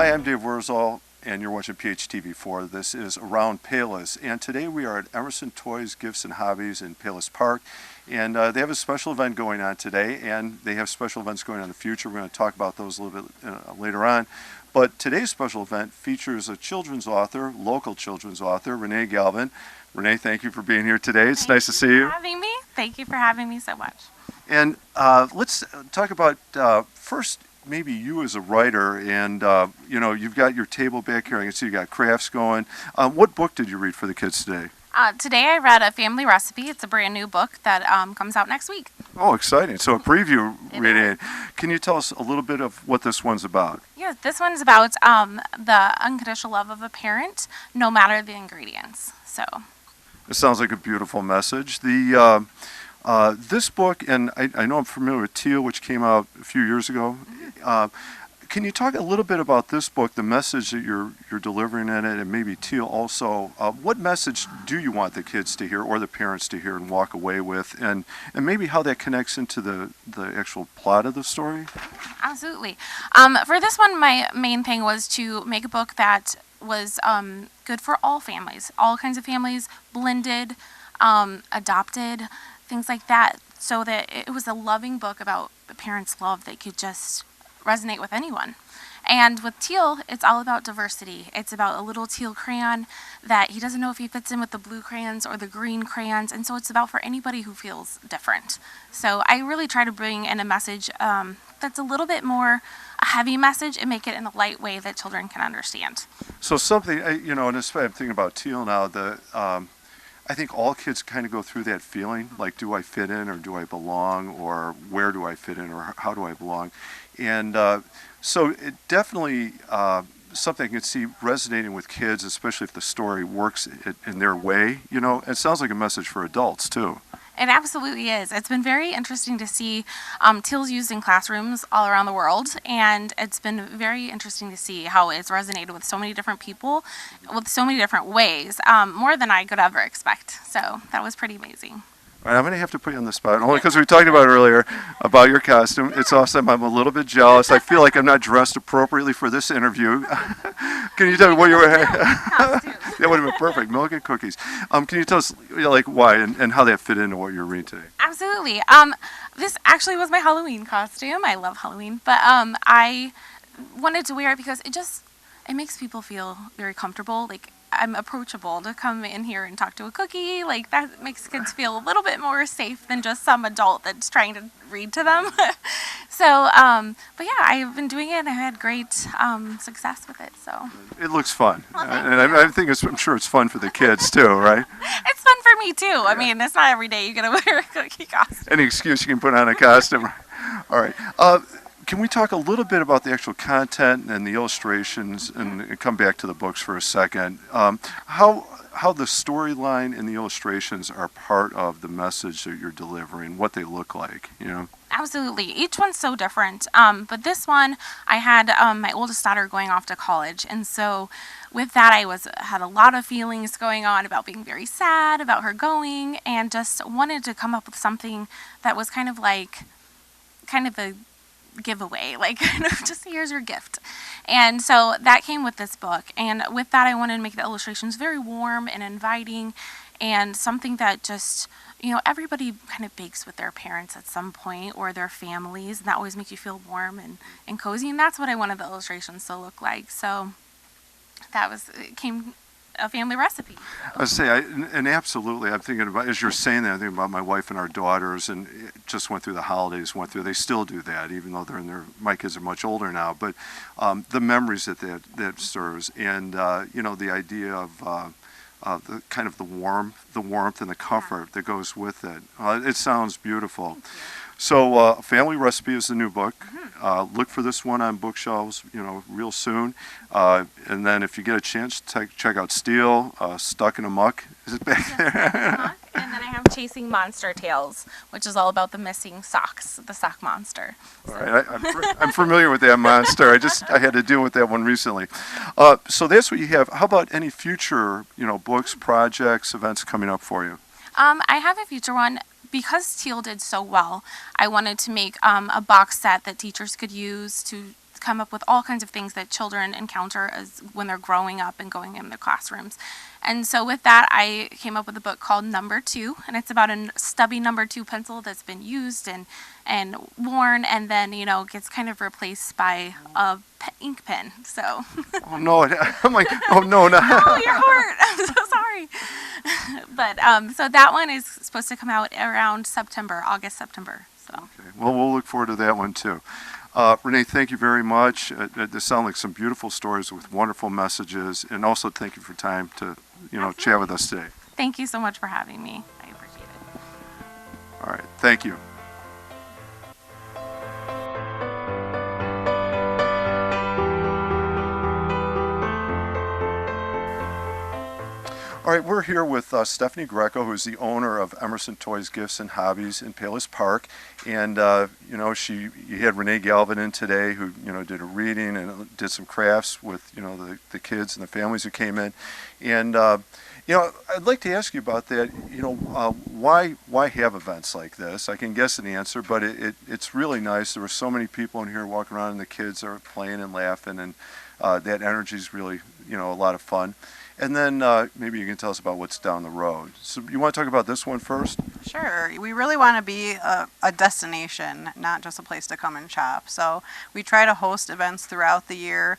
Hi, I'm Dave Wurzel, and you're watching PHTV4. This is Around Palos, and today we are at Emmerson Toys, Gifts, and Hobbies in Palos Park, and they have a special event going on today, and they have special events going on in the future. We're going to talk about those a little bit later on, but today's special event features a children's author, local children's author, Renee Galvin. Renee, thank you for being here today. It's nice to see you. Having me. Thank you for having me so much. And let's talk about first maybe you as a writer, and you've got your table back here. I can see you got crafts going. What book did you read for the kids today? Today I read A Family Recipe. It's a brand new book that comes out next week. Oh, exciting. So a preview reading. Can you tell us a little bit of what this one's about? Yeah, this one's about the unconditional love of a parent, no matter the ingredients. So It sounds like a beautiful message. This book, and I know I'm familiar with Teal, which came out a few years ago. Can you talk a little bit about this book, the message that you're delivering in it, and maybe Teal also? What message do you want the kids to hear or the parents to hear and walk away with, and maybe how that connects into the actual plot of the story? absolutely. For this one, my main thing was to make a book that was good for all families, all kinds of families, blended, adopted, things like that, so that it was a loving book about the parents' love that could just resonate with anyone. And with Teal, it's all about diversity. It's about a little teal crayon that he doesn't know if he fits in with the blue crayons or the green crayons, and so it's about for anybody who feels different. So I really try to bring in a message that's a little bit more a heavy message and make it in a light way that children can understand. So something, and especially I'm thinking about Teal now, I think all kids kind of go through that feeling, like, do I fit in or do I belong, or where do I fit in or how do I belong? And so it definitely something I can see resonating with kids, especially if the story works in their way. It sounds like a message for adults too. It absolutely is. It's been very interesting to see Teal's used in classrooms all around the world, and it's been very interesting to see how it's resonated with so many different people, with so many different ways, more than I could ever expect. So that was pretty amazing. All right, I'm going to have to put you on the spot, only because we talked about it earlier, about your costume. It's awesome. I'm a little bit jealous. I feel like I'm not dressed appropriately for this interview. Can you tell me what you were? That would have been perfect. Milk and cookies. Can you tell us, why and how that fit into what you're reading today? Absolutely. This actually was my Halloween costume. I love Halloween, but I wanted to wear it because it makes people feel very comfortable. Like, I'm approachable to come in here and talk to a cookie. Like, that makes kids feel a little bit more safe than just some adult that's trying to read to them. So, but yeah, I've been doing it and I've had great success with it. So it looks fun, and I'm sure it's fun for the kids too, right? It's fun for me too. I mean, it's not every day you get to wear a cookie costume. Any excuse you can put on a costume. All right. Can we talk a little bit about the actual content and the illustrations, and come back to the books for a second? How the storyline and the illustrations are part of the message that you're delivering, what they look like, Absolutely. Each one's so different. But this one, I had my oldest daughter going off to college, and so with that, I had a lot of feelings going on about being very sad about her going, and just wanted to come up with something that was kind of a giveaway, like, just here's your gift. And so that came with this book, and with that I wanted to make the illustrations very warm and inviting, and something that just, everybody kind of bakes with their parents at some point, or their families, and that always makes you feel warm and cozy, and that's what I wanted the illustrations to look like. So it came A Family Recipe. I say, and absolutely, I'm thinking about, as you're saying that, I'm thinking about my wife and our daughters, and it just went through the holidays, they still do that, even though my kids are much older now, but the memories that serves, and, the idea of the kind of the warmth and the comfort that goes with it. It sounds beautiful. So, Family Recipe is the new book. Look for this one on bookshelves, real soon. And then if you get a chance, check out Steel, Stuck in a Muck. Is it back there? And then I have Chasing Monster Tales, which is all about the missing socks, the sock monster. So. All right, I'm familiar with that monster. I had to deal with that one recently. So that's what you have. How about any future, books, projects, events coming up for you? I have a future one. Because Teal did so well, I wanted to make a box set that teachers could use to come up with all kinds of things that children encounter as when they're growing up and going in their classrooms. And so with that, I came up with a book called Number Two, and it's about a stubby number 2 pencil that's been used and worn, and then gets kind of replaced by a ink pen. So. Oh no! I'm like, oh no, no. Oh, your heart. I'm so sorry. But so that one is supposed to come out around August, September. So. Okay. Well, we'll look forward to that one too. Renee, thank you very much. They sound like some beautiful stories with wonderful messages, and also thank you for time to, chat with us today. Thank you so much for having me. I appreciate it. All right. Thank you. All right, we're here with Stephanie Greco, who's the owner of Emmerson Toys, Gifts, and Hobbies in Palos Park. And, you had Renee Galvin in today who, did a reading and did some crafts with, the kids and the families who came in. And, I'd like to ask you about that. Why have events like this? I can guess an answer, but it's really nice. There were so many people in here walking around, and the kids are playing and laughing, and that energy is really, a lot of fun. And then maybe you can tell us about what's down the road. So you want to talk about this one first? Sure. We really want to be a destination, not just a place to come and shop. So we try to host events throughout the year,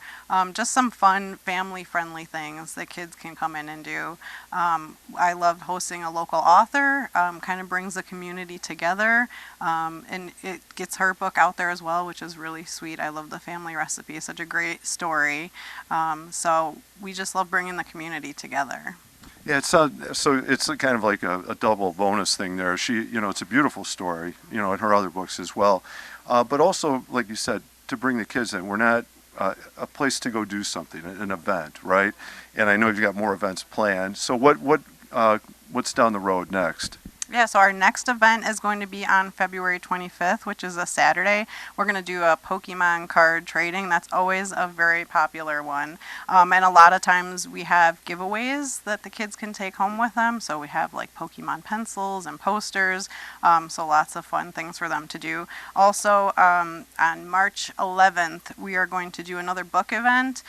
just some fun, family-friendly things that kids can come in and do. I love hosting a local author, kind of brings the community together, and it gets her book out there as well, which is really sweet. I love the family recipe. It's such a great story. So we just love bringing the community together. Yeah, it's kind of like a double bonus thing there. It's a beautiful story, in her other books as well. But also, like you said, to bring the kids in. We're not a place to go do something, an event, right? And I know you've got more events planned. So what's down the road next? Yeah, so our next event is going to be on February 25th, which is a Saturday. We're going to do a Pokemon card trading. That's always a very popular one. And a lot of times we have giveaways that the kids can take home with them. So we have like Pokemon pencils and posters. So lots of fun things for them to do. Also, on March 11th, we are going to do another book event.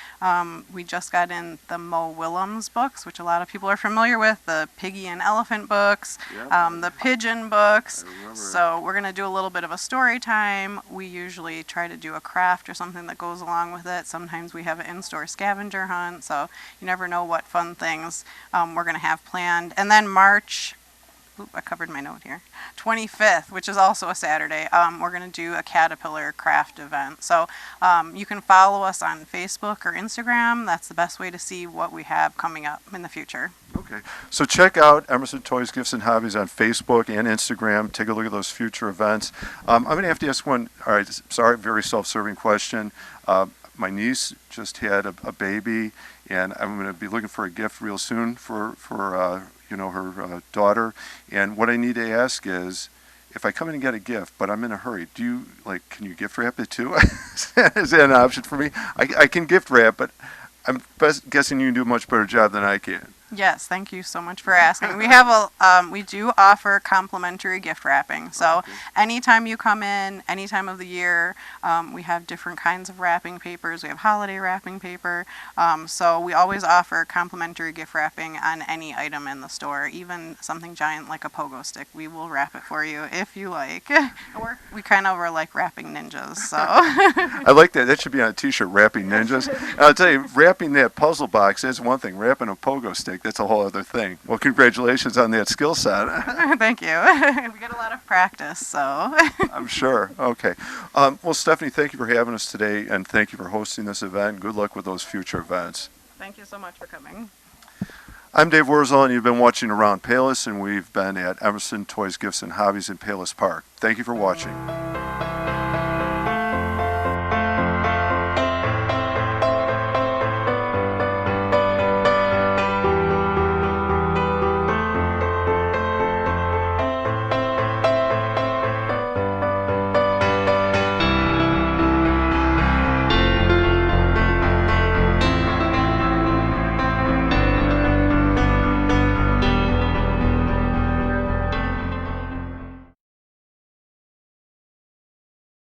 We just got in the Mo Willems books, which a lot of people are familiar with, the Piggy and Elephant books. Yep. The pigeon books. I remember. So we're going to do a little bit of a story time. We usually try to do a craft or something that goes along with it. Sometimes we have an in-store scavenger hunt, so you never know what fun things we're going to have planned. And then March, I covered my note here, 25th, which is also a Saturday, we're going to do a Caterpillar craft event. So you can follow us on Facebook or Instagram. That's the best way to see what we have coming up in the future. Okay, so check out Emmerson Toys, Gifts, and Hobbies on Facebook and Instagram. Take a look at those future events. I'm going to have to ask one, all right, sorry, very self-serving question. My niece just had a baby, and I'm going to be looking for a gift real soon for her daughter. And what I need to ask is, if I come in and get a gift, but I'm in a hurry, can you gift wrap it too? Is that an option for me? I can gift wrap, but I'm guessing you can do a much better job than I can. Yes, thank you so much for asking. We have we do offer complimentary gift wrapping. So Okay. anytime you come in, any time of the year, we have different kinds of wrapping papers. We have holiday wrapping paper. So we always offer complimentary gift wrapping on any item in the store, even something giant like a pogo stick. We will wrap it for you if you like. We kind of are like wrapping ninjas. So I like that. That should be on a T-shirt, Wrapping Ninjas. And I'll tell you, wrapping that puzzle box is one thing. Wrapping a pogo stick, that's a whole other thing. Well, congratulations on that skill set. Thank you. We get a lot of practice, so. I'm sure. Okay. Well, Stephanie, thank you for having us today, and thank you for hosting this event. Good luck with those future events. Thank you so much for coming. I'm Dave Wurzel, and you've been watching Around Palos, and we've been at Emmerson Toys, Gifts, and Hobbies in Palos Park. Thank you for watching.